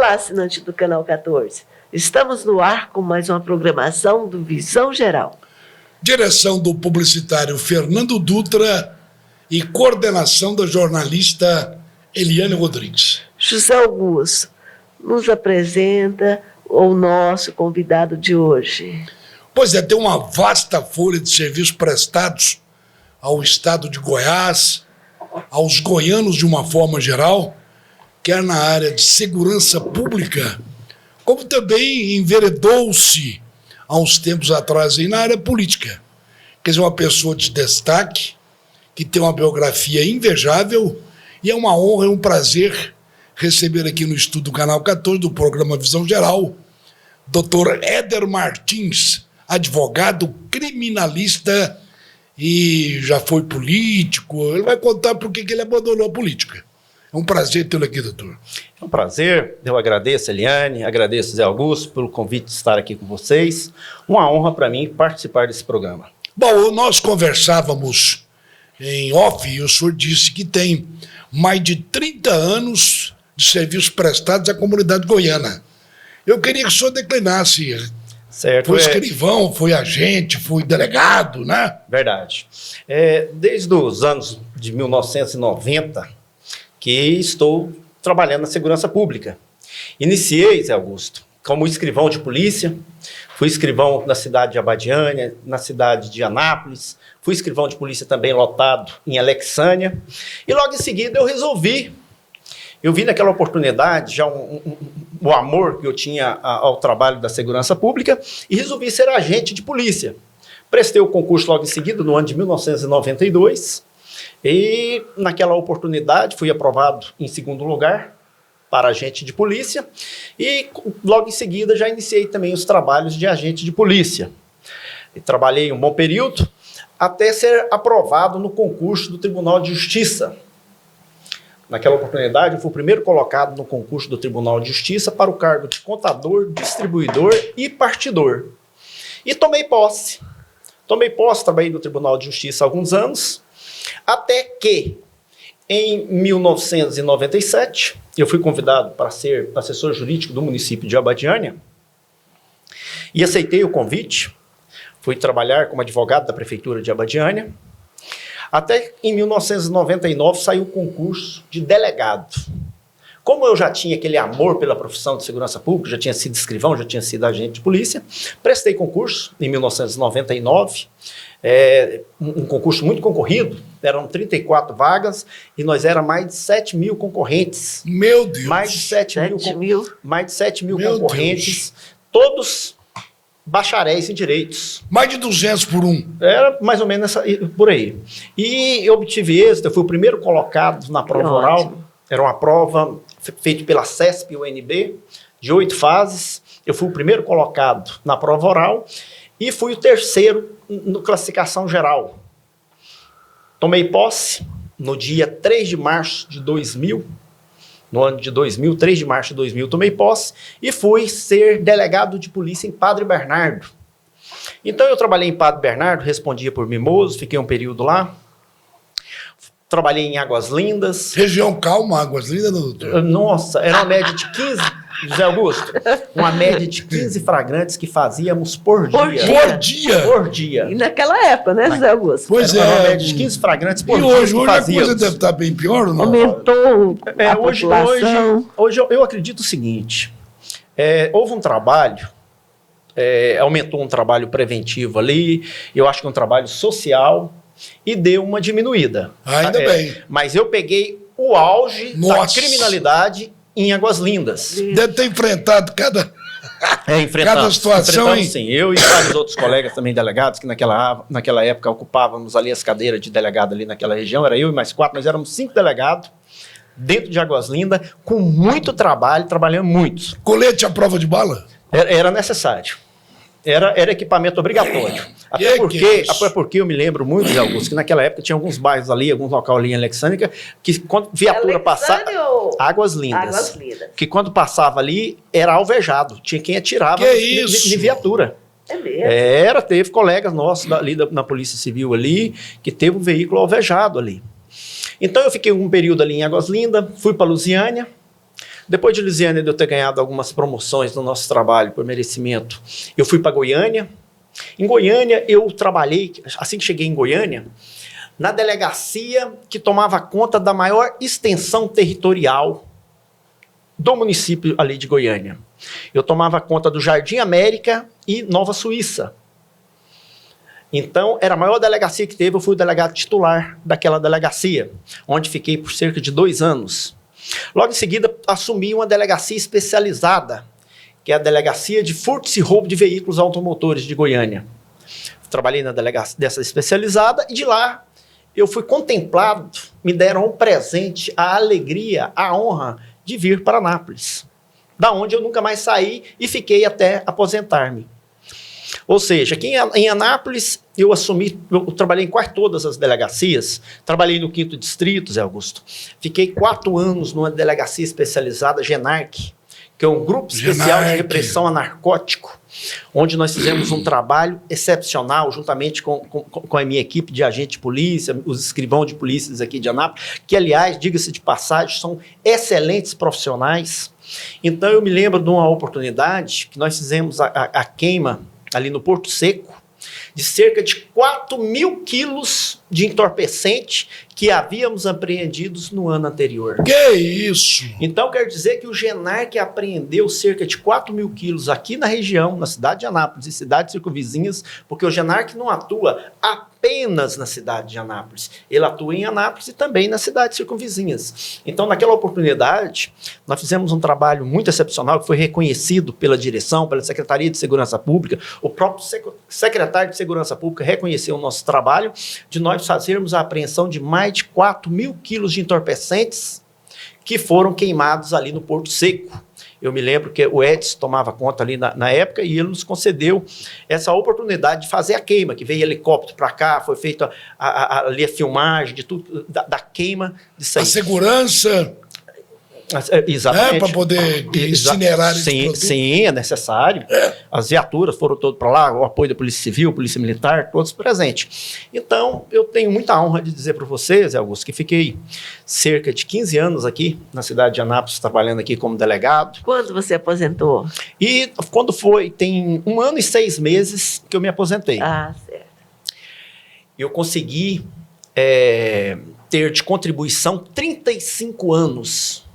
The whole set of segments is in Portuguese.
Olá, assinante do Canal 14. Estamos no ar com mais uma programação do Visão Geral. Direção do publicitário Fernando Dutra e coordenação da jornalista Eliane Rodrigues. José Augusto, nos apresenta o nosso convidado de hoje. Pois é, tem uma vasta folha de serviços prestados ao estado de Goiás, aos goianos de uma forma geral, quer na área de segurança pública, como também enveredou-se há uns tempos atrás aí na área política. Quer dizer, uma pessoa de destaque, que tem uma biografia invejável, e é uma honra e um prazer receber aqui no estúdio do Canal 14, do programa Visão Geral, Dr. Éder Martins, advogado criminalista e já foi político. Ele vai contar por que ele abandonou a política. É um prazer tê-lo aqui, doutor. É um prazer, eu agradeço, Eliane, agradeço, Zé Augusto, pelo convite de estar aqui com vocês. Uma honra para mim participar desse programa. Bom, nós conversávamos em off e o senhor disse que tem mais de 30 anos de serviços prestados à comunidade goiana. Eu queria que o senhor declinasse. Certo, foi escrivão, foi agente, foi delegado, né? Verdade. Desde os anos de 1990 que estou trabalhando na segurança pública. Iniciei, Zé Augusto, como escrivão de polícia, fui escrivão na cidade de Abadiânia, na cidade de Anápolis, fui escrivão de polícia também lotado em Alexânia, e logo em seguida eu vi naquela oportunidade já o amor que eu tinha ao trabalho da segurança pública e resolvi ser agente de polícia. Prestei o concurso logo em seguida, no ano de 1992, e naquela oportunidade fui aprovado em segundo lugar para agente de polícia e logo em seguida já iniciei também os trabalhos de agente de polícia. E trabalhei um bom período até ser aprovado no concurso do Tribunal de Justiça. Naquela oportunidade, eu fui o primeiro colocado no concurso do Tribunal de Justiça para o cargo de contador, distribuidor e partidor. E tomei posse. Trabalhei no Tribunal de Justiça há alguns anos, até que, em 1997, eu fui convidado para ser assessor jurídico do município de Abadiânia e aceitei o convite. Fui trabalhar como advogado da prefeitura de Abadiânia. Até em 1999 saiu o concurso de delegado. Como eu já tinha aquele amor pela profissão de segurança pública, já tinha sido escrivão, já tinha sido agente de polícia, prestei concurso em 1999, um concurso muito concorrido, eram 34 vagas e nós éramos mais de 7 mil concorrentes. Meu Deus! Mais de 7 mil concorrentes, Deus. Todos bacharéis em direitos. Mais de 200 por um. Era mais ou menos por aí. E eu obtive êxito, eu fui o primeiro colocado na prova oral. Era uma prova feita pela CESP e UNB, de 8 fases. Eu fui o primeiro colocado na prova oral e fui o terceiro na classificação geral. Tomei posse no dia 3 de março de 2000. No ano de 2000, 3 de março de 2000, tomei posse e fui ser delegado de polícia em Padre Bernardo. Então, eu trabalhei em Padre Bernardo, respondia por Mimoso, fiquei um período lá. Trabalhei em Águas Lindas. Região calma, Águas Lindas, não, doutor? Nossa, era uma média de 15, José Augusto, uma média de 15 flagrantes que fazíamos por dia. Por dia. E naquela época, né, José Augusto? Pois era uma média de 15 flagrantes por dia. E hoje a coisa deve estar bem pior, não? Aumentou a população. Hoje eu acredito o seguinte, houve um trabalho, aumentou um trabalho preventivo ali, eu acho que um trabalho social, e deu uma diminuída. Ainda bem. Mas eu peguei o auge da criminalidade em Águas Lindas. Deve ter enfrentado cada situação, hein? Sim. Eu e vários outros colegas também delegados, que naquela época ocupávamos ali as cadeiras de delegado ali naquela região, era eu e mais 4, nós éramos 5 delegados dentro de Águas Lindas, com muito trabalho, trabalhando muito. Colete à prova de bala? Era necessário. Era equipamento obrigatório. Até porque eu me lembro muito, Zé Augusto, que naquela época tinha alguns bairros ali, alguns locais ali em Alexânia, que quando viatura passava... Águas Lindas. Que quando passava ali, era alvejado. Tinha quem atirava de viatura. É mesmo? Teve colegas nossos ali na Polícia Civil ali, que teve um veículo alvejado ali. Então eu fiquei um período ali em Águas Lindas, fui para Lusiânia, Depois de Lusiânia, de eu ter ganhado algumas promoções no nosso trabalho por merecimento, eu fui para Goiânia. Em Goiânia, eu trabalhei, assim que cheguei em Goiânia, na delegacia que tomava conta da maior extensão territorial do município ali de Goiânia. Eu tomava conta do Jardim América e Nova Suíça. Então, era a maior delegacia que teve, eu fui o delegado titular daquela delegacia, onde fiquei por cerca de 2 anos. Logo em seguida, assumi uma delegacia especializada, que é a Delegacia de Furtos e Roubo de Veículos Automotores de Goiânia. Trabalhei na delegacia dessa especializada e de lá eu fui contemplado, me deram um presente, a alegria, a honra de vir para Anápolis, da onde eu nunca mais saí e fiquei até aposentar-me. Ou seja, aqui em Anápolis eu trabalhei em quase todas as delegacias, trabalhei no 5º Distrito, Zé Augusto, fiquei 4 anos numa delegacia especializada, GENARC, que é um grupo especial de repressão a narcótico, onde nós fizemos um trabalho excepcional, juntamente com a minha equipe de agente de polícia, os escrivãos de polícias aqui de Anápolis, que, aliás, diga-se de passagem, são excelentes profissionais. Então, eu me lembro de uma oportunidade que nós fizemos a queima ali no Porto Seco, de cerca de 4.000 quilos de entorpecente que havíamos apreendidos no ano anterior. Que isso? Então, quer dizer que o GENARC apreendeu cerca de 4.000 quilos aqui na região, na cidade de Anápolis e cidades circunvizinhas, porque o GENARC não atua apenas na cidade de Anápolis, ele atua em Anápolis e também nas cidades circunvizinhas. Então, naquela oportunidade, nós fizemos um trabalho muito excepcional, que foi reconhecido pela direção, pela Secretaria de Segurança Pública, o próprio secretário de Segurança Pública reconheceu o nosso trabalho, de nós fazermos a apreensão de mais de 4.000 quilos de entorpecentes que foram queimados ali no Porto Seco. Eu me lembro que o Edson tomava conta ali na época e ele nos concedeu essa oportunidade de fazer a queima, que veio helicóptero para cá, foi feita ali a filmagem de tudo, da queima. Disso aí. A segurança... Exatamente. Para poder incinerar esse produto. Sim, é necessário. As viaturas foram todas para lá, o apoio da Polícia Civil, Polícia Militar, todos presentes. Então, eu tenho muita honra de dizer para vocês, Augusto, que fiquei cerca de 15 anos aqui na cidade de Anápolis, trabalhando aqui como delegado. Quando você aposentou? E quando foi, tem 1 ano e 6 meses que eu me aposentei. Ah, certo. Eu consegui ter de contribuição 35 anos.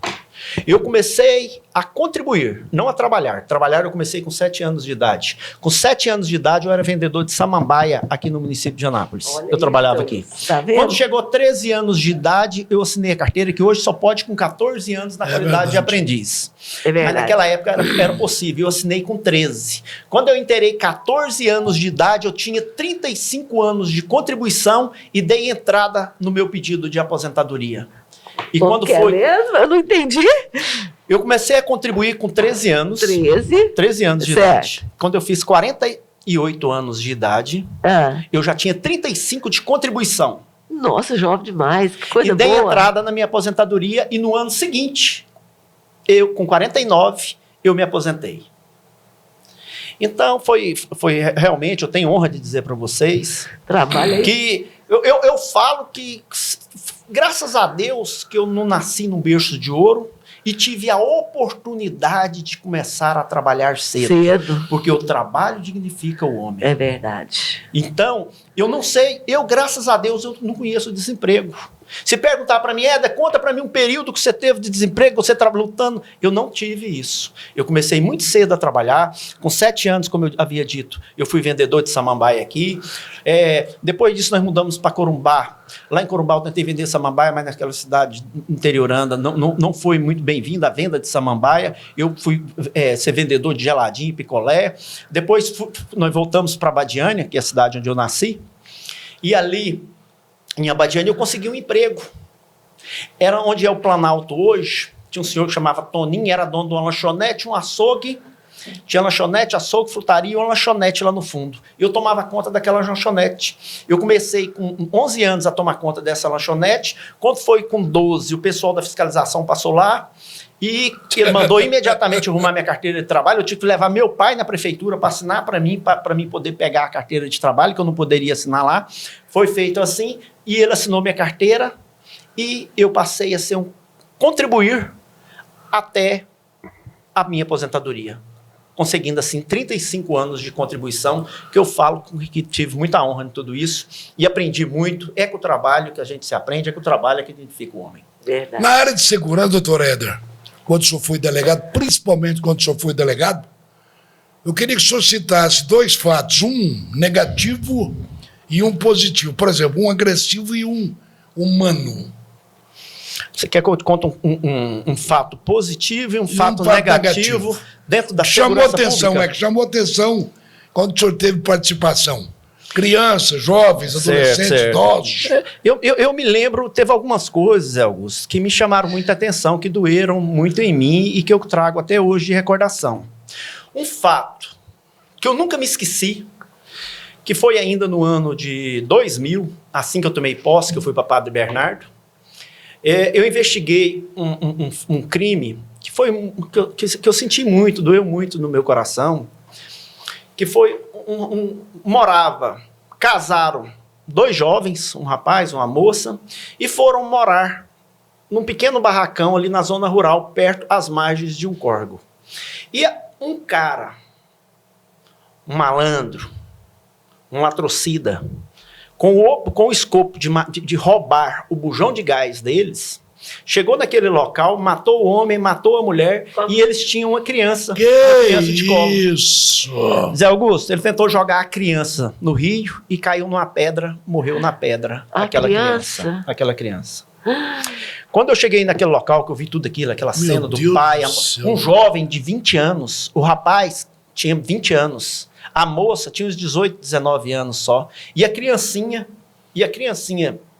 Eu comecei a contribuir, não a trabalhar. Trabalhar eu comecei com 7 anos de idade. Com 7 anos de idade eu era vendedor de samambaia aqui no município de Anápolis. Olha, eu trabalhava aqui. Tá vendo? Quando chegou 13 anos de idade, eu assinei a carteira, que hoje só pode com 14 anos na qualidade de aprendiz. É verdade. Mas naquela época era possível, eu assinei com 13. Quando eu inteirei 14 anos de idade, eu tinha 35 anos de contribuição e dei entrada no meu pedido de aposentadoria. E quando foi mesmo? Eu não entendi. Eu comecei a contribuir com 13 anos. 13 anos de idade. Quando eu fiz 48 anos de idade, eu já tinha 35 de contribuição. Nossa, jovem demais, que coisa boa. E dei boa. entrada na minha aposentadoria e no ano seguinte, eu com 49, eu me aposentei. Então, foi realmente, eu tenho honra de dizer para vocês que eu falo que, graças a Deus, que eu não nasci num berço de ouro e tive a oportunidade de começar a trabalhar cedo. Porque o trabalho dignifica o homem. É verdade. Então, eu não sei, graças a Deus, eu não conheço desemprego. Se perguntar para mim, Éder, conta para mim um período que você teve de desemprego, você estava lutando. Eu não tive isso. Eu comecei muito cedo a trabalhar. Com 7 anos, como eu havia dito, eu fui vendedor de samambaia aqui. Depois disso, nós mudamos para Corumbá. Lá em Corumbá, eu tentei vender samambaia, mas naquela cidade interioranda não foi muito bem-vinda a venda de samambaia. Eu fui ser vendedor de geladinho e picolé. Depois, nós voltamos para Abadiânia, que é a cidade onde eu nasci. E ali, em Abadiânia, eu consegui um emprego. Era onde é o Planalto hoje. Tinha um senhor que chamava Toninho, era dono de uma lanchonete, um açougue. Tinha lanchonete, açougue, frutaria e uma lanchonete lá no fundo. Eu tomava conta daquela lanchonete. Eu comecei com 11 anos a tomar conta dessa lanchonete. Quando foi com 12, o pessoal da fiscalização passou lá e ele mandou imediatamente arrumar minha carteira de trabalho. Eu tive que levar meu pai na prefeitura para assinar para mim poder pegar a carteira de trabalho, que eu não poderia assinar lá. Foi feito assim e ele assinou minha carteira e eu passei a ser contribuir até a minha aposentadoria. Conseguindo, assim, 35 anos de contribuição, que eu falo que tive muita honra em tudo isso e aprendi muito. É com o trabalho que a gente se aprende, é com o trabalho que identifica o homem. Verdade. Na área de segurança, doutor Éder, quando o senhor foi delegado, principalmente quando o senhor foi delegado, eu queria que o senhor citasse 2 fatos, um negativo e um positivo. Por exemplo, um agressivo e um humano. Você quer que eu te conte um fato positivo e um fato negativo dentro da segurança pública? Chamou atenção quando o senhor teve participação. Crianças, jovens, adolescentes, certo. idosos. Eu me lembro, teve algumas coisas, Augusto, que me chamaram muita atenção, que doeram muito em mim e que eu trago até hoje de recordação. Um fato que eu nunca me esqueci, que foi ainda no ano de 2000, assim que eu tomei posse, que eu fui para Padre Bernardo, eu investiguei um crime que foi que eu senti muito, doeu muito no meu coração, que foi casaram 2 jovens, um rapaz, uma moça, e foram morar num pequeno barracão ali na zona rural, perto às margens de um córrego. E um cara, um malandro, um latrocida, com o escopo de roubar o bujão de gás deles, chegou naquele local, matou o homem, matou a mulher, e eles tinham uma criança. Que uma criança de colo. isso? Zé Augusto, ele tentou jogar a criança no rio e caiu numa pedra, morreu na pedra. Aquela criança. Quando eu cheguei naquele local, que eu vi tudo aquilo, aquela cena do pai, um jovem de 20 anos, o rapaz tinha 20 anos, a moça tinha uns 18, 19 anos só, e a criancinha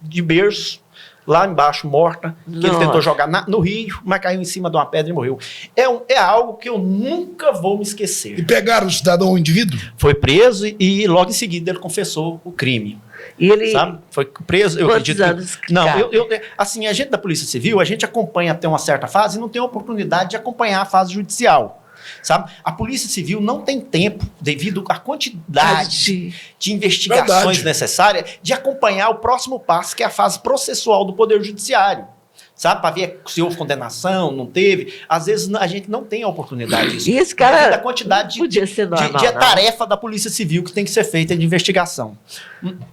de berço, lá embaixo, morta, que ele tentou jogar no rio, mas caiu em cima de uma pedra e morreu. É algo que eu nunca vou me esquecer. E pegaram o cidadão, o indivíduo? Foi preso e logo em seguida ele confessou o crime. E ele... Sabe? Foi preso, eu Quantos acredito anos? Não, assim, a gente da Polícia Civil, a gente acompanha até uma certa fase e não tem a oportunidade de acompanhar a fase judicial. Sabe? A Polícia Civil não tem tempo, devido à quantidade de investigações necessárias, de acompanhar o próximo passo, que é a fase processual do Poder Judiciário. Sabe? Para ver se houve condenação, não teve. Às vezes a gente não tem a oportunidade disso. E esse cara da quantidade podia ser normal, de tarefa da Polícia Civil que tem que ser feita de investigação.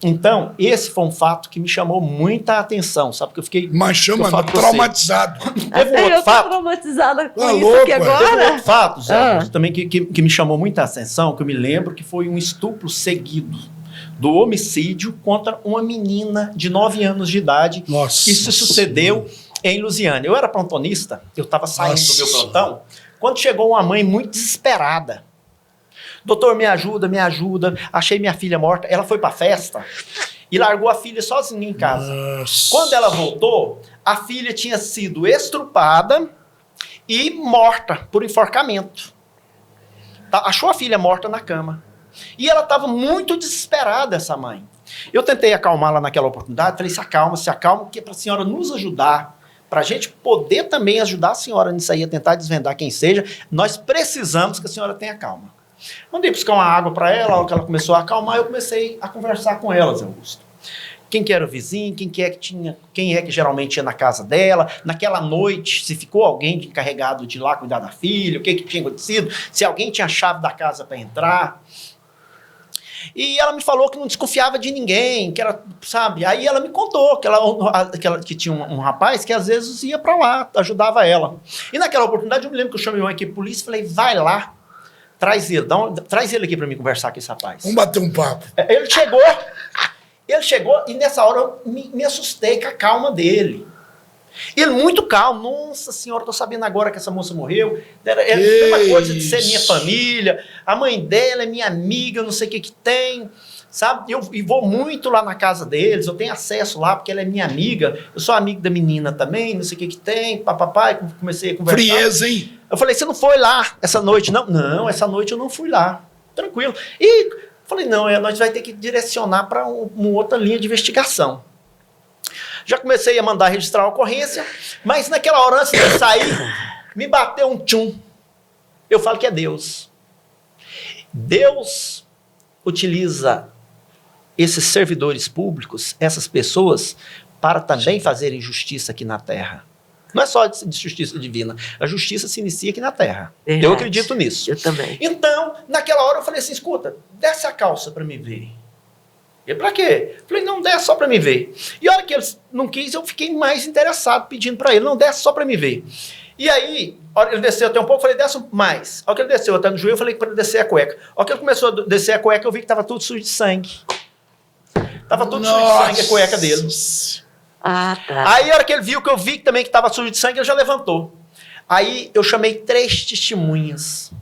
Então, esse foi um fato que me chamou muita atenção, sabe? Porque eu fiquei... Mas chama traumatizado. Teve um outro fato. Traumatizada com isso louco, aqui agora. Teve um outro fato, Zé, também que me chamou muita atenção, que eu me lembro que foi um estupro seguido do homicídio contra uma menina de 9 anos de idade. Nossa. Que isso sucedeu em Lusiânia. Eu era plantonista, eu estava saindo do meu plantão, quando chegou uma mãe muito desesperada. Doutor, me ajuda, achei minha filha morta. Ela foi para a festa e largou a filha sozinha em casa. Nossa. Quando ela voltou, a filha tinha sido estrupada e morta por enforcamento. Achou a filha morta na cama. E ela estava muito desesperada, essa mãe. Eu tentei acalmá-la naquela oportunidade, falei, se acalma, que é para a senhora nos ajudar, para a gente poder também ajudar a senhora nisso aí, a tentar desvendar quem seja, nós precisamos que a senhora tenha calma. Mandei buscar uma água para ela, a hora que ela começou a acalmar, eu comecei a conversar com ela, Zé Augusto. Quem que era o vizinho, quem é que geralmente ia na casa dela, naquela noite, se ficou alguém encarregado de ir lá cuidar da filha, o que tinha acontecido, se alguém tinha a chave da casa para entrar. E ela me falou que não desconfiava de ninguém, que era, sabe? Aí ela me contou que tinha um rapaz que às vezes ia para lá, ajudava ela. E naquela oportunidade eu me lembro que eu chamei uma equipe de polícia e falei, vai lá, traz ele aqui para mim conversar com esse rapaz. Vamos bater um papo. Ele chegou e nessa hora eu me assustei com a calma dele. Ele muito calmo, nossa senhora, tô sabendo agora que essa moça morreu, é uma coisa de ser minha família, a mãe dela é minha amiga, eu não sei o que tem, sabe? Eu vou muito lá na casa deles, eu tenho acesso lá porque ela é minha amiga, eu sou amigo da menina também, não sei o que tem, papai, comecei a conversar. Frieza, hein? Eu falei, você não foi lá essa noite, não? Não, essa noite eu não fui lá, tranquilo. E falei, não, nós vai ter que direcionar para uma outra linha de investigação. Já comecei a mandar registrar a ocorrência, mas naquela hora, antes de sair, me bateu um tchum. Eu falo que é Deus. Deus utiliza esses servidores públicos, essas pessoas, para também fazerem justiça aqui na terra. Não é só de justiça divina. A justiça se inicia aqui na Terra. Verdade. Eu acredito nisso. Eu também. Então, naquela hora eu falei assim, escuta, desce a calça para me ver. E pra quê? Falei, não, desce só para me ver. E a hora que ele não quis, eu fiquei mais interessado pedindo para ele, não, desce só para me ver. E aí, a hora que ele desceu até um pouco, eu falei, desce mais. A hora que ele desceu até no joelho, eu falei para ele descer a cueca. A hora que ele começou a descer a cueca, eu vi que estava tudo sujo de sangue. Tava tudo sujo de sangue a cueca dele. Ah, tá. Aí, a hora que ele viu que eu vi também que estava sujo de sangue, ele já levantou. Aí, eu chamei 3 testemunhas.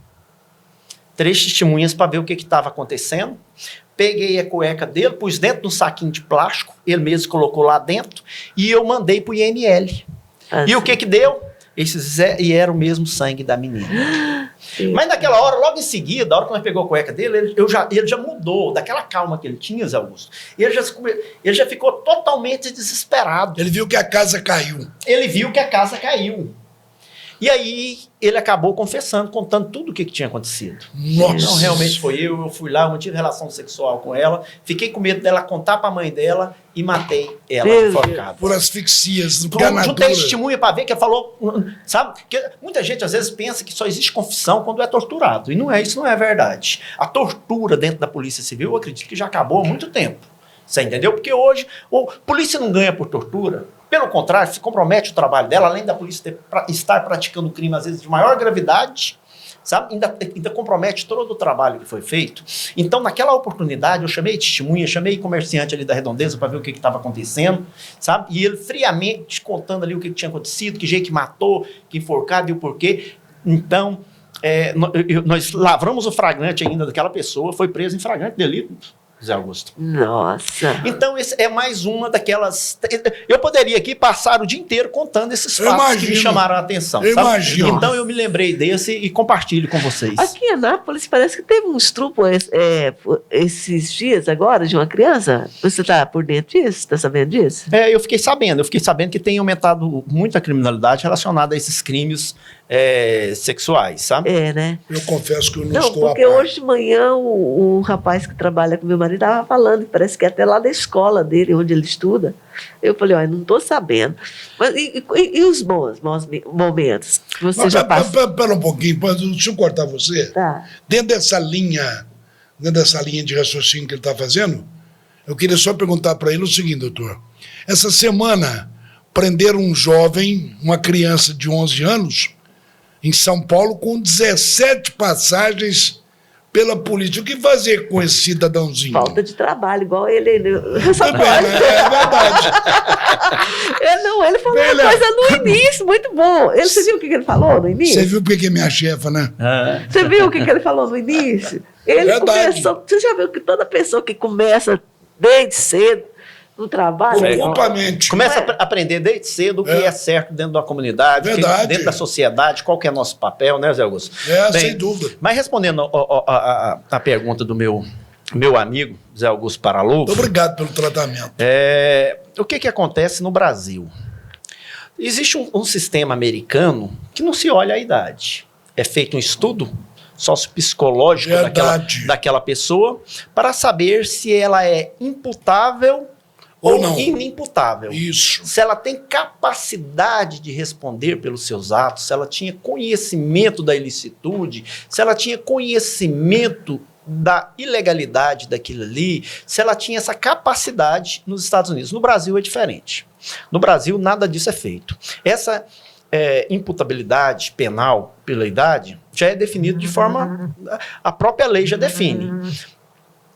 3 testemunhas para ver o que estava acontecendo. Peguei a cueca dele, pus dentro de um saquinho de plástico, ele mesmo colocou lá dentro, e eu mandei pro IML. E o que deu? E era o mesmo sangue da menina. Mas naquela hora, logo em seguida, a hora que nós pegou a cueca dele, ele já mudou, daquela calma que ele tinha, Zé Augusto. Ele já ficou totalmente desesperado. Ele viu que a casa caiu. Ele viu que a casa caiu. E aí, ele acabou confessando, contando tudo o que tinha acontecido. Nossa. Não, realmente foi eu fui lá, eu mantive relação sexual com ela, fiquei com medo dela contar pra mãe dela e matei ela enforcada. Por asfixias, Juntei testemunha pra ver que ela falou, sabe? Porque muita gente às vezes pensa que só existe confissão quando é torturado. E não é, isso não é verdade. A tortura dentro da Polícia Civil, eu acredito que já acabou há muito tempo. Você entendeu? Porque hoje, a polícia não ganha por tortura. Pelo contrário, se compromete o trabalho dela, além da polícia estar praticando crime, às vezes, de maior gravidade, sabe? Ainda compromete todo o trabalho que foi feito. Então, naquela oportunidade, eu chamei testemunha, chamei comerciante ali da Redondeza para ver o que estava acontecendo, sabe? E ele friamente contando ali o que tinha acontecido, que jeito que matou, que enforcado e o porquê. Então, nós lavramos o flagrante ainda daquela pessoa, foi preso em flagrante delito. Zé Augusto. Nossa. Então, esse é mais uma daquelas... Eu poderia aqui passar o dia inteiro contando esses fatos que me chamaram a atenção. Eu sabe? imagino. Então, eu me lembrei desse e compartilho com vocês. Aqui em Anápolis parece que teve um estupro esses dias agora de uma criança. Você está por dentro disso? Está sabendo disso? Eu fiquei sabendo que tem aumentado muito a criminalidade relacionada a esses crimes sexuais, sabe? Né? Eu confesso que eu não Não, estou porque hoje de manhã o rapaz que trabalha com meu marido estava falando, parece que até lá da escola dele, onde ele estuda. Eu falei, olha, não estou sabendo. Mas e os bons momentos que você já passou? Pera um pouquinho, deixa eu cortar você. Tá. Dentro dessa linha de raciocínio que ele está fazendo, eu queria só perguntar para ele o seguinte, doutor. Essa semana, prenderam um jovem, uma criança de 11 anos, em São Paulo, com 17 passagens pela polícia. O que fazer com esse cidadãozinho? Falta de trabalho, igual ele. Também, né? É verdade. Ele falou uma coisa no início, muito bom. Você viu o que ele falou no início? Você viu porque é minha chefa, né? Você viu o que ele falou no início? Ele começou. Você já viu que toda pessoa que começa desde cedo no trabalho. Começa a aprender desde cedo o que é certo dentro da comunidade, dentro da sociedade, qual que é nosso papel, né, Zé Augusto? Sem dúvida. Mas respondendo a pergunta do meu amigo, Zé Augusto Paralobo. Muito obrigado pelo tratamento. O que acontece no Brasil? Existe um sistema americano que não se olha a idade. É feito um estudo sociopsicológico daquela pessoa para saber se ela é imputável ou inimputável. Isso. Se ela tem capacidade de responder pelos seus atos, se ela tinha conhecimento da ilicitude, se ela tinha conhecimento da ilegalidade daquilo ali, se ela tinha essa capacidade nos Estados Unidos. No Brasil é diferente. No Brasil nada disso é feito. Essa imputabilidade penal pela idade já é definido de forma... A própria lei já define.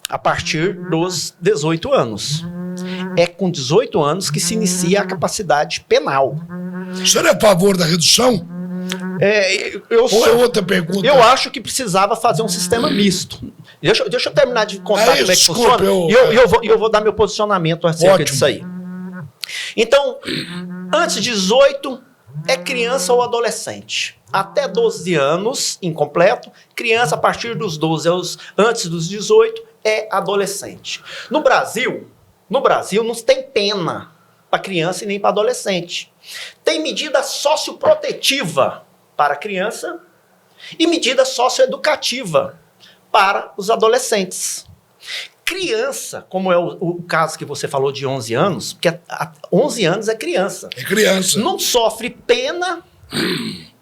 A partir dos 18 anos. É com 18 anos que se inicia a capacidade penal. O senhor é a favor da redução? Ou é outra pergunta? Eu acho que precisava fazer um sistema misto. Deixa eu terminar de contar como é que funciona. E eu vou dar meu posicionamento acerca disso aí. Então, antes de 18, é criança ou adolescente. Até 12 anos, incompleto. Criança, a partir dos 12, antes dos 18, é adolescente. No Brasil não tem pena para criança e nem para adolescente. Tem medida socioprotetiva para criança e medida socioeducativa para os adolescentes. criança, como é o caso que você falou de 11 anos, porque 11 anos é criança. É criança. Não sofre pena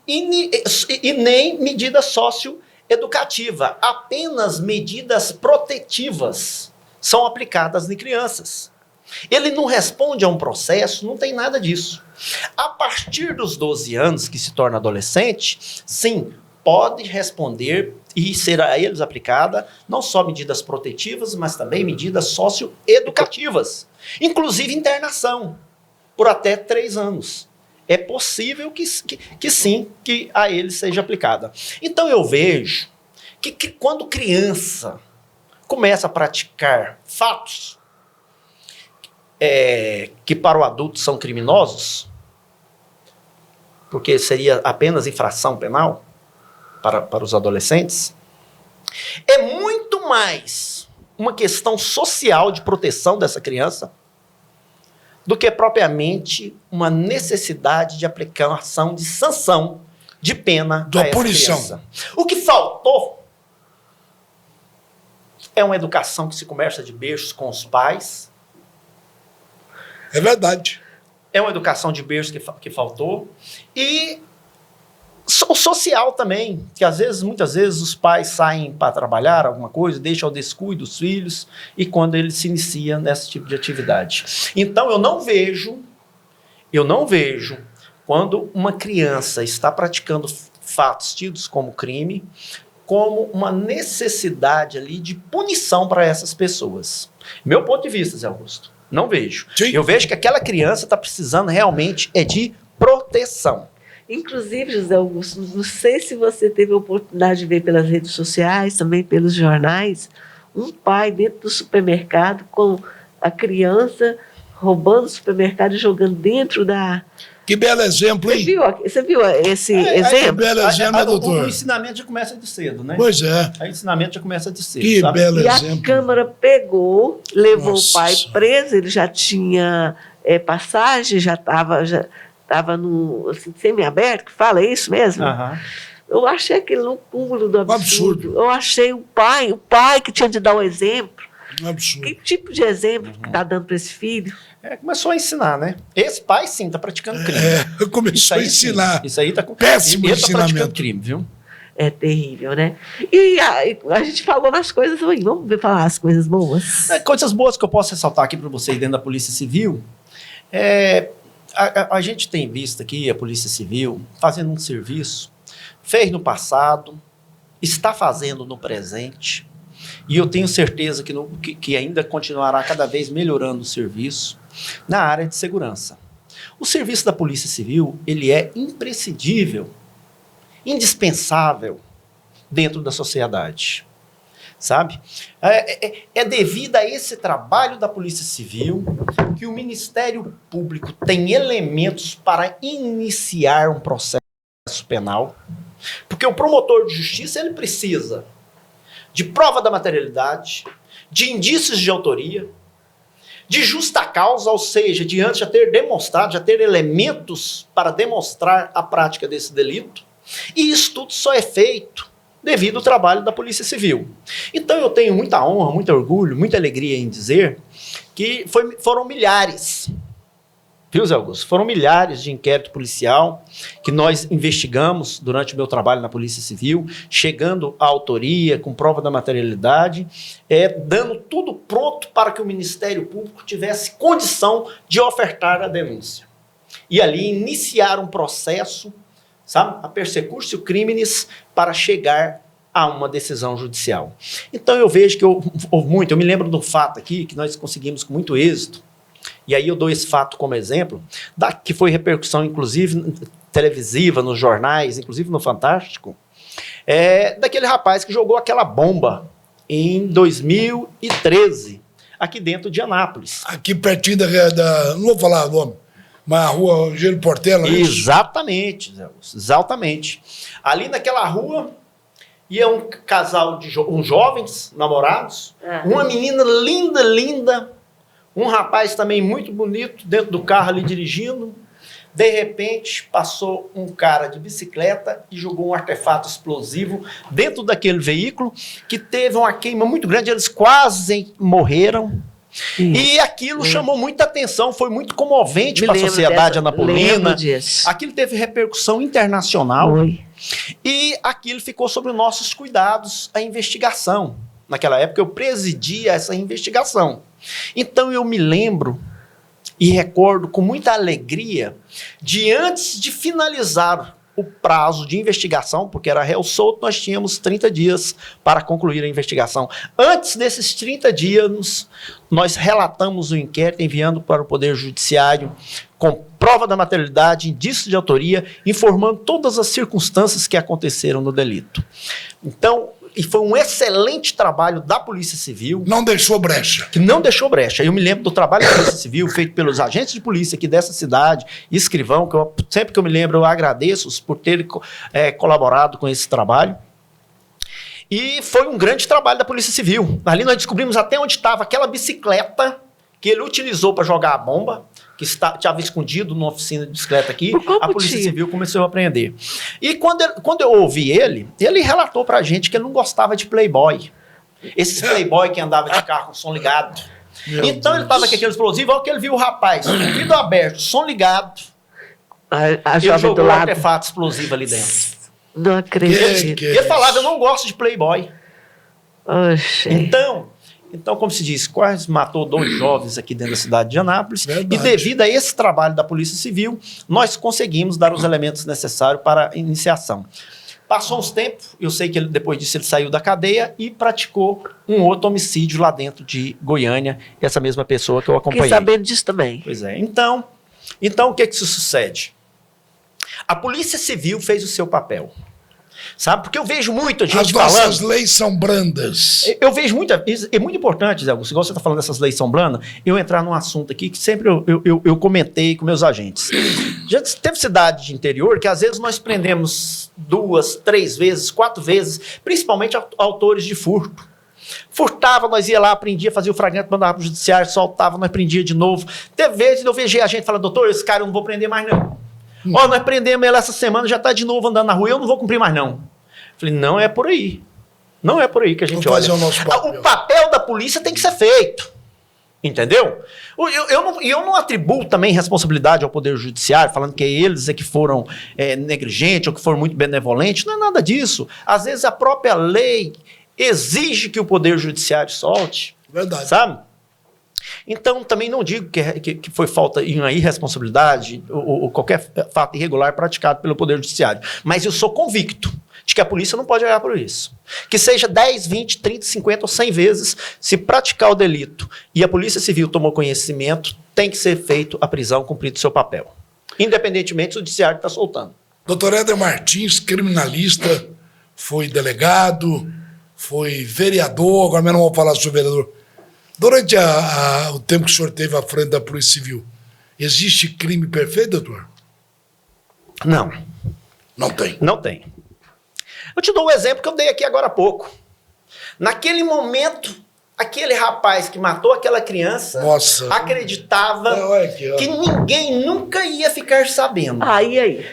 e nem medida socioeducativa. Apenas medidas protetivas são aplicadas em crianças. Ele não responde a um processo, não tem nada disso. A partir dos 12 anos, que se torna adolescente, sim, pode responder e ser a eles aplicada não só medidas protetivas, mas também medidas socioeducativas, inclusive internação, por até 3 anos. É possível que sim, que a eles seja aplicada. Então eu vejo que quando criança começa a praticar fatos que para o adulto são criminosos, porque seria apenas infração penal para os adolescentes, é muito mais uma questão social de proteção dessa criança do que propriamente uma necessidade de aplicação de sanção de pena da a essa punição. criança. O que faltou é uma educação que se conversa de beijos com os pais. É verdade. É uma educação de beijos que faltou. E o social também, que muitas vezes os pais saem para trabalhar alguma coisa, deixam ao descuido dos filhos, e quando ele se inicia nesse tipo de atividade. Então eu não vejo, quando uma criança está praticando fatos tidos como crime, como uma necessidade ali de punição para essas pessoas. Meu ponto de vista, Zé Augusto, não vejo. Sim. Eu vejo que aquela criança está precisando realmente de proteção. Inclusive, José Augusto, não sei se você teve a oportunidade de ver pelas redes sociais, também pelos jornais, um pai dentro do supermercado com a criança roubando o supermercado e jogando dentro da... Que belo exemplo, hein? Você viu esse exemplo? Que belo exemplo, doutor. O ensinamento já começa de cedo, né? Pois é. O ensinamento já começa de cedo. Que sabe? belo E exemplo. a Câmara pegou, levou Nossa. o pai preso, ele já tinha passagem, já estava no assim, semi-aberto, que fala isso mesmo? Aham. Eu achei aquilo no cúmulo do absurdo. Absurdo. Eu achei o pai que tinha de dar o exemplo. Um absurdo. Que tipo de exemplo que está dando para esse filho? Começou a ensinar, né? Esse pai, sim, está praticando crime. Começou a ensinar. Sim, isso aí tá Péssimo ele tá praticando ensinamento. crime, viu? É terrível, né? E a gente falou nas coisas ruins, vamos falar as coisas boas. Coisas boas que eu posso ressaltar aqui para vocês dentro da Polícia Civil. A gente tem visto aqui a Polícia Civil fazendo um serviço, fez no passado, está fazendo no presente, e eu tenho certeza que ainda continuará cada vez melhorando o serviço na área de segurança. O serviço da Polícia Civil, ele é imprescindível, indispensável dentro da sociedade, sabe? É devido a esse trabalho da Polícia Civil que o Ministério Público tem elementos para iniciar um processo penal, porque o promotor de justiça, ele precisa de prova da materialidade, de indícios de autoria, de justa causa, ou seja, diante já ter demonstrado, já ter elementos para demonstrar a prática desse delito, e isso tudo só é feito devido ao trabalho da Polícia Civil. Então eu tenho muita honra, muito orgulho, muita alegria em dizer que foram milhares, viu, Zé Augusto? Foram milhares de inquérito policial que nós investigamos durante o meu trabalho na Polícia Civil, chegando à autoria, com prova da materialidade, dando tudo pronto para que o Ministério Público tivesse condição de ofertar a denúncia. E ali iniciar um processo, sabe, a persecução crimes para chegar a uma decisão judicial. Então eu vejo que houve muito, eu me lembro do fato aqui, que nós conseguimos com muito êxito, e aí eu dou esse fato como exemplo, que foi repercussão, inclusive, televisiva, nos jornais, inclusive no Fantástico, daquele rapaz que jogou aquela bomba em 2013, aqui dentro de Anápolis. Aqui pertinho não vou falar o nome, mas a rua Rogério Portela. Exatamente, Zé Augusto, exatamente. Ali naquela rua ia um casal de uns jovens namorados, uma menina linda, linda, um rapaz também muito bonito dentro do carro ali dirigindo. De repente, passou um cara de bicicleta e jogou um artefato explosivo dentro daquele veículo, que teve uma queima muito grande, eles quase morreram. E aquilo chamou muita atenção, foi muito comovente para a sociedade anapolina. Aquilo teve repercussão internacional. E aquilo ficou sobre nossos cuidados, a investigação. Naquela época eu presidia essa investigação. Então eu me lembro e recordo com muita alegria de, antes de finalizar o prazo de investigação, porque era réu solto, nós tínhamos 30 dias para concluir a investigação. Antes desses 30 dias, nós relatamos o inquérito, enviando para o Poder Judiciário com prova da materialidade, indício de autoria, informando todas as circunstâncias que aconteceram no delito. Então, e foi um excelente trabalho da Polícia Civil. Não deixou brecha. Que não deixou brecha. Eu me lembro do trabalho da Polícia Civil feito pelos agentes de polícia aqui dessa cidade, escrivão, que sempre que eu me lembro eu agradeço-os por terem colaborado com esse trabalho. E foi um grande trabalho da Polícia Civil. Ali nós descobrimos até onde estava aquela bicicleta que ele utilizou para jogar a bomba, que estava escondido numa oficina de bicicleta aqui. A Polícia Civil começou a apreender. E quando eu ouvi ele relatou pra gente que ele não gostava de playboy. Esses playboy que andava de carro com som ligado. Então ele estava com aquele explosivo, olha que ele viu o rapaz, vidro aberto, som ligado. Ele jogou um artefato explosivo ali dentro. Não acredito. Ele falava, eu não gosto de playboy. Oxe. Então, como se diz, quase matou 2 jovens aqui dentro da cidade de Anápolis. Verdade. E devido a esse trabalho da Polícia Civil, nós conseguimos dar os elementos necessários para a iniciação. Passou uns tempos, eu sei que depois disso ele saiu da cadeia e praticou um outro homicídio lá dentro de Goiânia, essa mesma pessoa que eu acompanhei. Fiquei sabendo disso também. Pois é. Então o que isso sucede? A Polícia Civil fez o seu papel. Sabe? Porque eu vejo muita gente falando... As nossas leis são brandas. Eu vejo muita... É muito importante, Zé Augusto, igual você está falando dessas leis são brandas, eu entrar num assunto aqui que sempre eu comentei com meus agentes. Já teve cidade de interior que às vezes nós prendemos 2, 3 vezes, 4 vezes, principalmente autores de furto. Furtava, nós ia lá, prendia, fazia o flagrante, mandava para o judiciário, soltava, nós prendia de novo. Teve vezes eu vejo a gente falando, doutor, esse cara eu não vou prender mais não. Nós prendemos ele essa semana, já está de novo andando na rua, eu não vou cumprir mais não. Falei, não é por aí. Não é por aí que a gente olha. O papel da polícia tem que ser feito. Entendeu? Eu não atribuo também responsabilidade ao Poder Judiciário, falando que eles é que foram negligentes ou que foram muito benevolentes. Não é nada disso. Às vezes a própria lei exige que o Poder Judiciário solte. Verdade. Sabe? Então, também não digo que foi falta de uma irresponsabilidade ou qualquer fato irregular praticado pelo Poder Judiciário. Mas eu sou convicto de que a polícia não pode olhar por isso. Que seja 10, 20, 30, 50 ou 100 vezes, se praticar o delito e a Polícia Civil tomou conhecimento, tem que ser feito a prisão, cumprido o seu papel. Independentemente do judiciário que está soltando. Doutor Éder Martins, criminalista, foi delegado, foi vereador, agora mesmo não vou falar sobre vereador. Durante o tempo que o senhor teve à frente da Polícia Civil, existe crime perfeito, doutor? Não. Não tem? Não tem. Eu te dou um exemplo que eu dei aqui agora há pouco. Naquele momento, aquele rapaz que matou aquela criança acreditava que ninguém nunca ia ficar sabendo.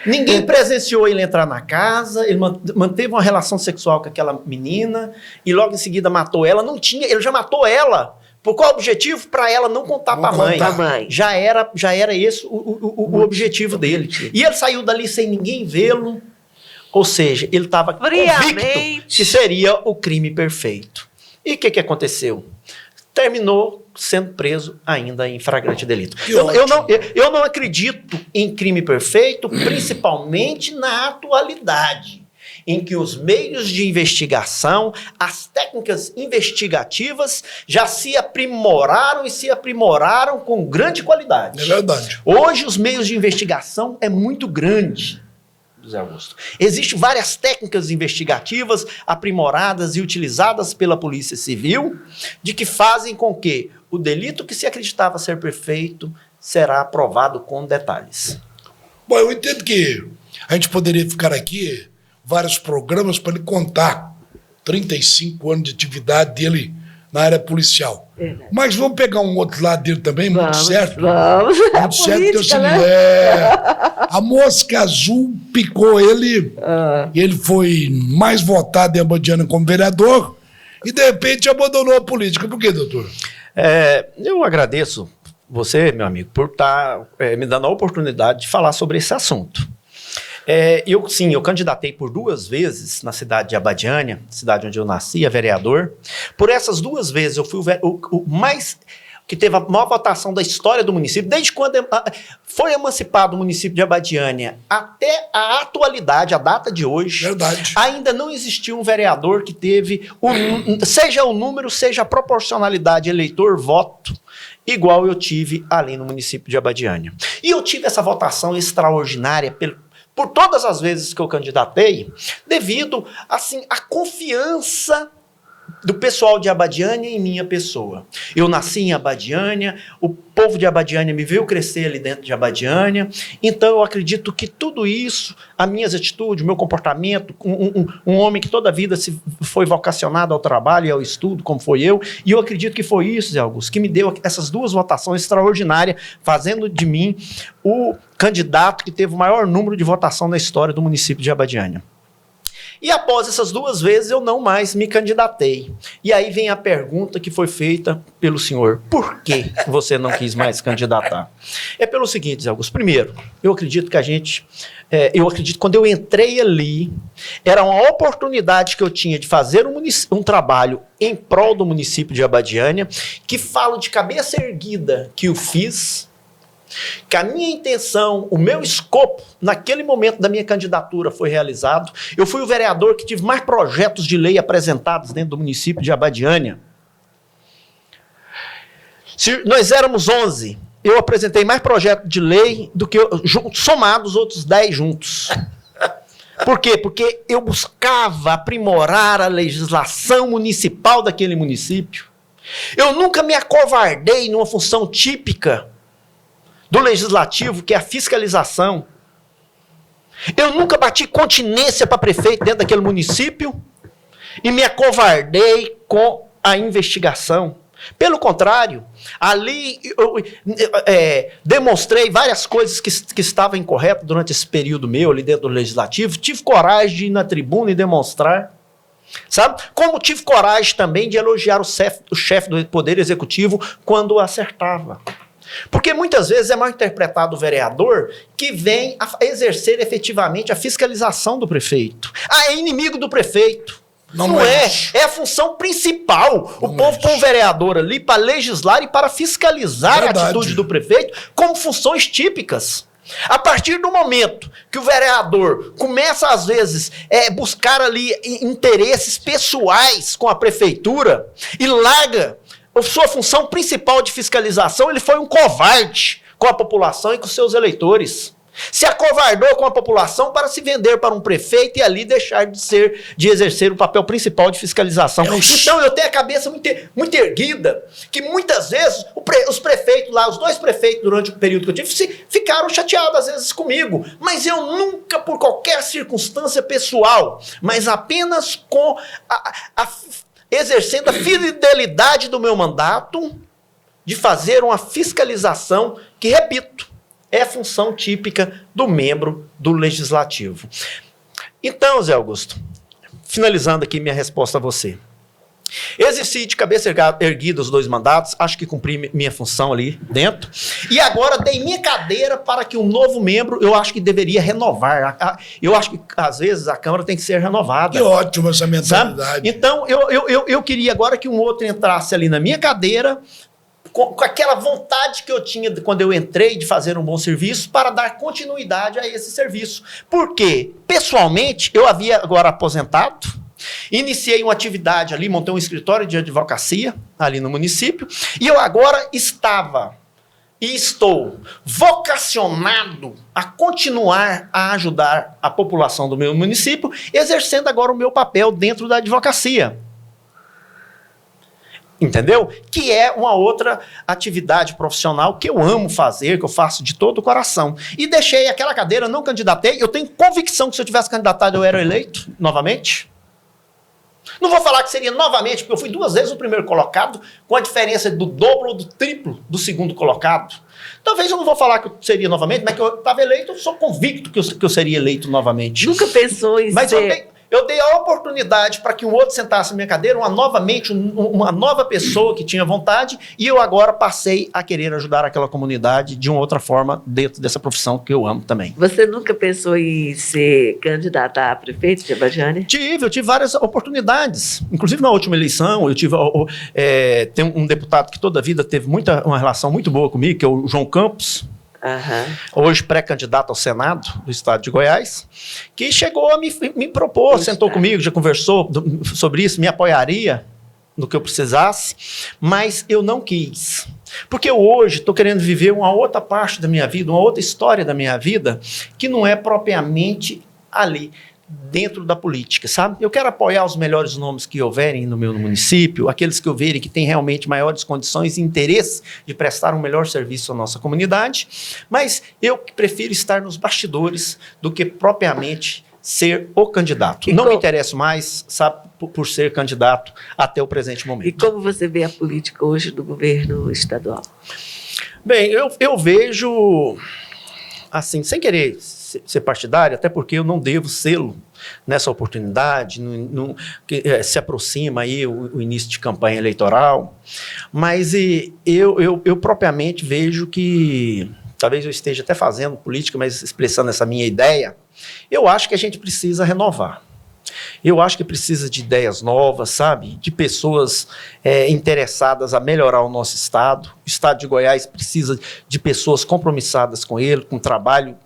Ninguém presenciou ele entrar na casa, ele manteve uma relação sexual com aquela menina e logo em seguida matou ela. Ele já matou ela. Por qual objetivo? Para ela não contar para a mãe. Já era esse o objetivo dele. E ele saiu dali sem ninguém vê-lo. Ou seja, ele estava convicto que seria o crime perfeito. E o que aconteceu? Terminou sendo preso ainda em flagrante delito. Eu não acredito em crime perfeito, principalmente na atualidade, em que os meios de investigação, as técnicas investigativas já se aprimoraram e se aprimoraram com grande qualidade. É verdade. Hoje os meios de investigação é muito grande. Zé Augusto. Existem várias técnicas investigativas aprimoradas e utilizadas pela Polícia Civil, de que fazem com que o delito que se acreditava ser perfeito será aprovado com detalhes. Bom, eu entendo que a gente poderia ficar aqui vários programas para ele contar 35 anos de atividade dele na área policial. Verdade. Mas vamos pegar um outro lado dele também, muito certo. Vamos. Muito certo, que é o seguinte, a mosca azul picou ele, e ele foi mais votado em Abadiânia como vereador, e de repente abandonou a política. Por quê, doutor? Eu agradeço você, meu amigo, por estar me dando a oportunidade de falar sobre esse assunto. Eu candidatei por 2 vezes na cidade de Abadiânia, cidade onde eu nasci, a vereador. Por essas 2 vezes eu fui o mais que teve a maior votação da história do município, desde quando foi emancipado o município de Abadiânia até a atualidade, a data de hoje. Verdade. Ainda não existiu um vereador que teve, seja o número, seja a proporcionalidade eleitor-voto, igual eu tive ali no município de Abadiânia. E eu tive essa votação extraordinária por todas as vezes que eu candidatei, devido, assim, à confiança do pessoal de Abadiânia em minha pessoa. Eu nasci em Abadiânia, o povo de Abadiânia me viu crescer ali dentro de Abadiânia, então eu acredito que tudo isso, as minhas atitudes, o meu comportamento, um homem que toda a vida foi vocacionado ao trabalho e ao estudo, como foi eu, e eu acredito que foi isso, Zé Augusto, que me deu essas 2 votações extraordinárias, fazendo de mim o candidato que teve o maior número de votação na história do município de Abadiânia. E após essas 2 vezes eu não mais me candidatei. E aí vem a pergunta que foi feita pelo senhor: por que você não quis mais candidatar? É pelo seguinte, Zé Augusto. Primeiro, eu acredito que que quando eu entrei ali, era uma oportunidade que eu tinha de fazer um trabalho em prol do município de Abadiânia, que falo de cabeça erguida que eu fiz, que a minha intenção, o meu escopo, naquele momento da minha candidatura foi realizado. Eu fui o vereador que tive mais projetos de lei apresentados dentro do município de Abadiânia. Se nós éramos 11, eu apresentei mais projetos de lei do que somados os outros 10 juntos. Por quê? Porque eu buscava aprimorar a legislação municipal daquele município. Eu nunca me acovardei numa função típica do legislativo, que é a fiscalização. Eu nunca bati continência para prefeito dentro daquele município e me acovardei com a investigação. Pelo contrário, ali eu demonstrei várias coisas que estavam incorretas durante esse período meu ali dentro do legislativo. Tive coragem de ir na tribuna e demonstrar. Sabe? Como tive coragem também de elogiar o chefe do Poder Executivo quando acertava. Porque muitas vezes é mal interpretado o vereador que vem a exercer efetivamente a fiscalização do prefeito. É inimigo do prefeito. Não é. É a função principal. O povo põe o vereador ali para legislar e para fiscalizar a atitude do prefeito como funções típicas. A partir do momento que o vereador começa, às vezes, buscar ali interesses pessoais com a prefeitura e larga sua função principal de fiscalização, ele foi um covarde com a população e com seus eleitores. Se acovardou com a população para se vender para um prefeito e ali deixar de exercer o papel principal de fiscalização. Então eu tenho a cabeça muito erguida, que muitas vezes os prefeitos lá, os 2 prefeitos durante o período que eu tive, ficaram chateados às vezes comigo, mas eu nunca, por qualquer circunstância pessoal, mas apenas com exercendo a fidelidade do meu mandato de fazer uma fiscalização que, repito, é a função típica do membro do Legislativo. Então, Zé Augusto, finalizando aqui minha resposta a você. Exerci de cabeça erguida os 2 mandatos, acho que cumpri minha função ali dentro, e agora dei minha cadeira para que um novo membro, eu acho que deveria renovar. Eu acho que, às vezes, a Câmara tem que ser renovada. Que ótimo essa mentalidade. Sabe? Então, eu queria agora que um outro entrasse ali na minha cadeira, com aquela vontade que eu tinha quando eu entrei de fazer um bom serviço, para dar continuidade a esse serviço. Porque, pessoalmente, eu havia agora aposentado, iniciei uma atividade ali, montei um escritório de advocacia ali no município, e eu agora estava e estou vocacionado a continuar a ajudar a população do meu município, exercendo agora o meu papel dentro da advocacia. Entendeu? Que é uma outra atividade profissional que eu amo fazer, que eu faço de todo o coração. E deixei aquela cadeira, não candidatei. Eu tenho convicção que se eu tivesse candidatado eu era eleito novamente. Não vou falar que seria novamente, porque eu fui 2 vezes o primeiro colocado, com a diferença do dobro ou do triplo do segundo colocado. Talvez eu não vou falar que eu seria novamente, mas que eu estava eleito, eu sou convicto que eu seria eleito novamente. Nunca pensou em Mas ser... eu dei a oportunidade para que um outro sentasse na minha cadeira, uma nova pessoa que tinha vontade, e eu agora passei a querer ajudar aquela comunidade de uma outra forma dentro dessa profissão que eu amo também. Você nunca pensou em ser candidata a prefeito de Abadiânia? Eu tive várias oportunidades. Inclusive na última eleição, eu tive tem um deputado que toda a vida teve uma relação muito boa comigo, que é o João Campos. Hoje pré-candidato ao Senado do estado de Goiás, que chegou a me propor, sentou comigo, já conversou sobre isso, me apoiaria no que eu precisasse, mas eu não quis. Porque eu hoje estou querendo viver uma outra parte da minha vida, uma outra história da minha vida, que não é propriamente ali, dentro da política, sabe? Eu quero apoiar os melhores nomes que houverem no meu município, aqueles que eu verem que têm realmente maiores condições e interesse de prestar um melhor serviço à nossa comunidade, mas eu prefiro estar nos bastidores do que propriamente ser o candidato. Não me interesso mais, sabe, por ser candidato até o presente momento. E como você vê a política hoje do governo estadual? Bem, eu vejo, assim, sem querer ser partidário, até porque eu não devo sê-lo nessa oportunidade, se aproxima aí o início de campanha eleitoral, mas eu propriamente vejo que, talvez eu esteja até fazendo política, mas expressando essa minha ideia, eu acho que a gente precisa renovar. Eu acho que precisa de ideias novas, sabe? De pessoas interessadas a melhorar o nosso estado. O estado de Goiás precisa de pessoas compromissadas com ele, com trabalho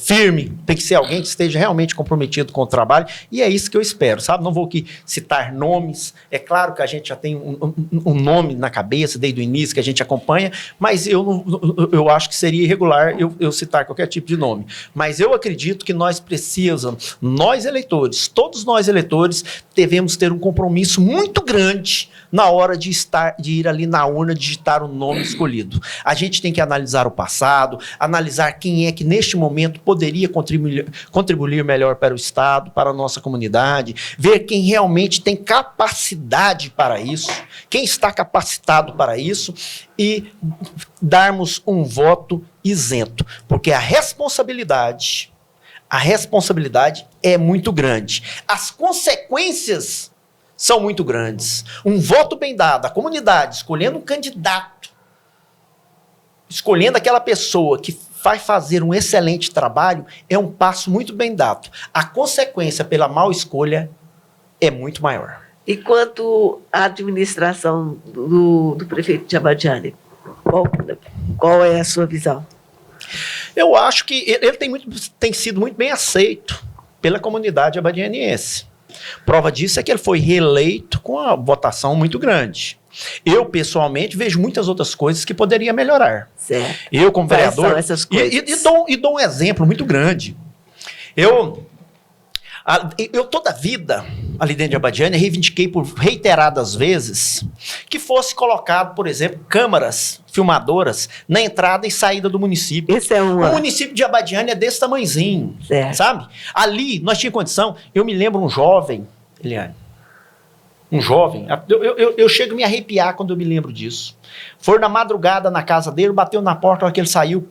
firme. Tem que ser alguém que esteja realmente comprometido com o trabalho. E é isso que eu espero, sabe? Não vou aqui citar nomes. É claro que a gente já tem um nome na cabeça desde o início que a gente acompanha, mas eu acho que seria irregular eu citar qualquer tipo de nome. Mas eu acredito que nós precisamos, nós eleitores, todos nós eleitores, devemos ter um compromisso muito grande na hora de ir ali na urna digitar o nome escolhido. A gente tem que analisar o passado, analisar quem é que neste momento poderia contribuir melhor para o Estado, para a nossa comunidade, ver quem realmente tem capacidade para isso, quem está capacitado para isso e darmos um voto isento, porque a responsabilidade é muito grande. As consequências são muito grandes. Um voto bem dado, a comunidade escolhendo um candidato, escolhendo aquela pessoa que vai fazer um excelente trabalho, é um passo muito bem dado. A consequência pela mal escolha é muito maior. E quanto à administração do prefeito de Abadiânia, qual é a sua visão? Eu acho que ele tem sido muito bem aceito pela comunidade abadianiense. Prova disso é que ele foi reeleito com uma votação muito grande. Eu, pessoalmente, vejo muitas outras coisas que poderia melhorar. Certo. Eu, como vereador, são essas coisas? E dou um exemplo muito grande. Eu toda a vida, ali dentro de Abadiânia, reivindiquei por reiteradas vezes que fosse colocado, por exemplo, câmaras filmadoras na entrada e saída do município. O município de Abadiânia é desse tamanhozinho, sabe? Ali, nós tínhamos condição. Eu me lembro um jovem, Eliane, eu chego a me arrepiar quando eu me lembro disso. Foram na madrugada na casa dele, bateu na porta, a hora que ele saiu,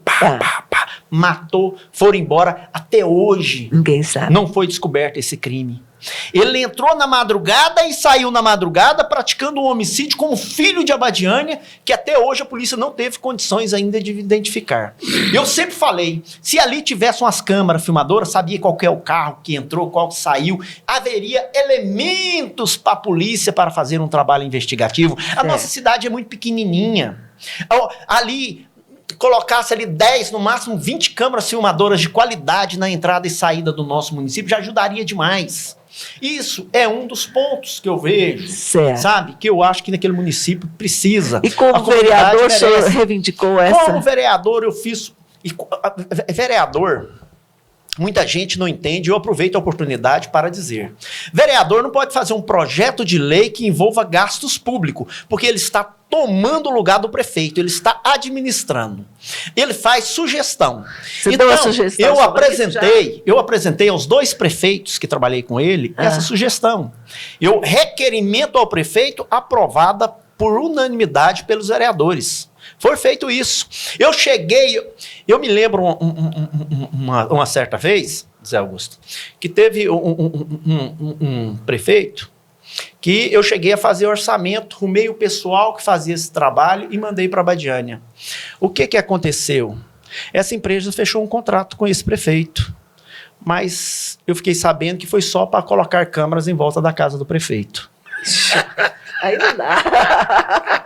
matou, foram embora. Até hoje, ninguém sabe. Não foi descoberto esse crime. Ele entrou na madrugada e saiu na madrugada praticando um homicídio com um filho de Abadiânia, que até hoje a polícia não teve condições ainda de identificar. Eu sempre falei, se ali tivesse umas câmeras filmadoras, sabia qual que é o carro que entrou, qual que saiu, haveria elementos para a polícia para fazer um trabalho investigativo. A nossa cidade é muito pequenininha. Ali, colocasse ali 10, no máximo 20 câmeras filmadoras de qualidade na entrada e saída do nosso município, já ajudaria demais. Isso é um dos pontos que eu vejo, sabe? Que eu acho que naquele município precisa. E como vereador, o senhor reivindicou essa? Como vereador, eu fiz... Vereador, muita gente não entende, eu aproveito a oportunidade para dizer. Vereador não pode fazer um projeto de lei que envolva gastos públicos, porque ele está tomando o lugar do prefeito, ele está administrando. Ele faz sugestão. Você deu uma sugestão eu apresentei aos 2 prefeitos que trabalhei com ele essa sugestão. Eu requerimento ao prefeito aprovada por unanimidade pelos vereadores. Foi feito isso. Eu me lembro uma certa vez, Zé Augusto, que teve um prefeito que eu cheguei a fazer orçamento, arrumei o pessoal que fazia esse trabalho e mandei para a Abadiânia. O que aconteceu? Essa empresa fechou um contrato com esse prefeito, mas eu fiquei sabendo que foi só para colocar câmeras em volta da casa do prefeito. Aí não dá.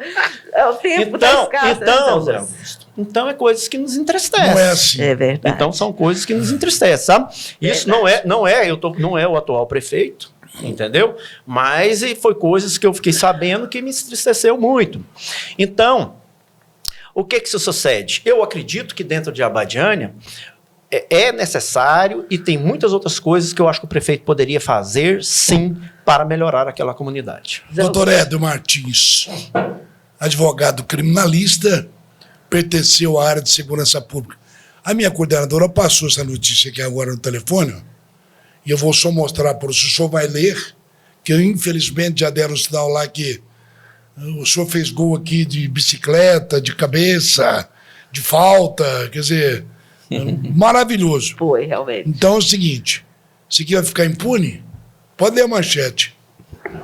É o tempo das casas. Zé Augusto, então é coisas que nos entristecem. Não é assim. É verdade. Então são coisas que nos entristecem, sabe? Isso não é o atual prefeito, entendeu? Mas foi coisas que eu fiquei sabendo que me entristeceu muito. Então, o que isso sucede? Eu acredito que dentro de Abadiânia é necessário e tem muitas outras coisas que eu acho que o prefeito poderia fazer, sim, para melhorar aquela comunidade. Doutor Éder Martins, advogado criminalista, pertenceu à área de segurança pública. A minha coordenadora passou essa notícia aqui agora no telefone, e eu vou só mostrar para o senhor, vai ler, que eu, infelizmente, já deram o sinal lá que o senhor fez gol aqui de bicicleta, de cabeça, de falta, quer dizer, maravilhoso. Foi, realmente. Então é o seguinte, se aqui vai ficar impune, pode ler a manchete.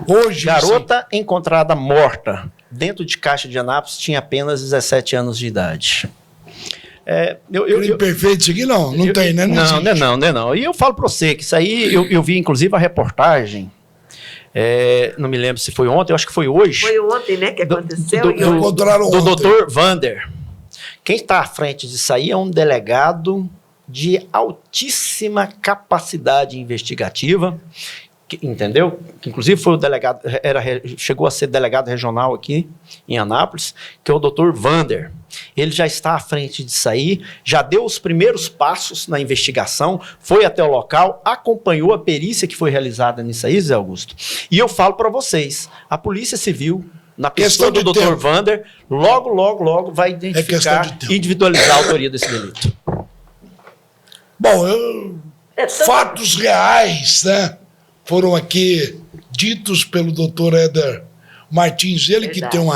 Hoje, Garota encontrada morta dentro de caixa de Anápolis tinha apenas 17 anos de idade. Crime perfeito isso aqui não tem, né? Não. E eu falo para você que isso aí, eu vi inclusive a reportagem, não me lembro se foi ontem, eu acho que foi hoje. Foi ontem, né, que aconteceu. Do doutor Vander. Quem está à frente disso aí é um delegado de altíssima capacidade investigativa, entendeu? Que inclusive foi o delegado, chegou a ser delegado regional aqui em Anápolis, que é o doutor Vander. Ele já está à frente disso aí, já deu os primeiros passos na investigação, foi até o local, acompanhou a perícia que foi realizada nisso aí, Zé Augusto. E eu falo para vocês, a Polícia Civil, na pessoa do doutor Vander, logo vai identificar e individualizar a autoria desse delito. Bom, fatos reais, né, foram aqui ditos pelo doutor Éder Martins, ele que tem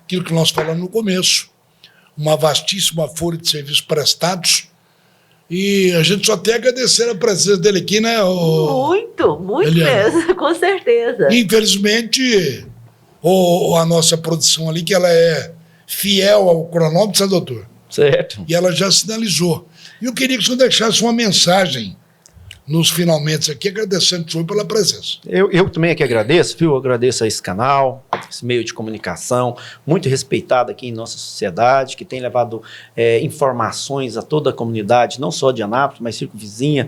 aquilo que nós falamos no começo, uma vastíssima folha de serviços prestados, e a gente só tem a agradecer a presença dele aqui, né? Muito mesmo, com certeza. Infelizmente, a nossa produção ali, que ela é fiel ao cronômetro, sabe, doutor? Certo. E ela já sinalizou. E eu queria que o senhor deixasse uma mensagem nos finalmente aqui, agradecendo o senhor pela presença. Eu também aqui agradeço, viu? Eu agradeço a esse canal, esse meio de comunicação, muito respeitado aqui em nossa sociedade, que tem levado informações a toda a comunidade, não só de Anápolis, mas circunvizinha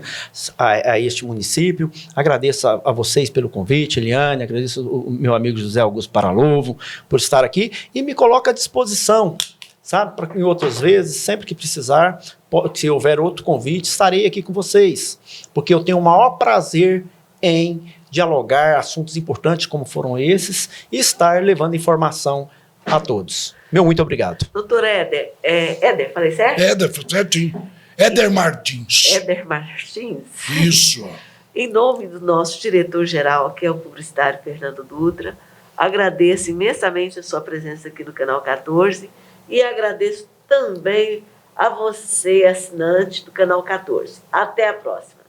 a este município. Agradeço a vocês pelo convite, Eliane, agradeço o meu amigo José Augusto Paralovo por estar aqui e me coloco à disposição, sabe, para que em outras vezes, sempre que precisar, se houver outro convite, estarei aqui com vocês, porque eu tenho o maior prazer em dialogar assuntos importantes como foram esses e estar levando informação a todos. Meu muito obrigado. Doutor Éder, Éder, falei certo? Éder, certinho. Éder Martins. Éder Martins. Isso. Em nome do nosso diretor-geral, que é o publicitário Fernando Dutra, agradeço imensamente a sua presença aqui no Canal 14 e agradeço também a você, assinante do Canal 14. Até a próxima.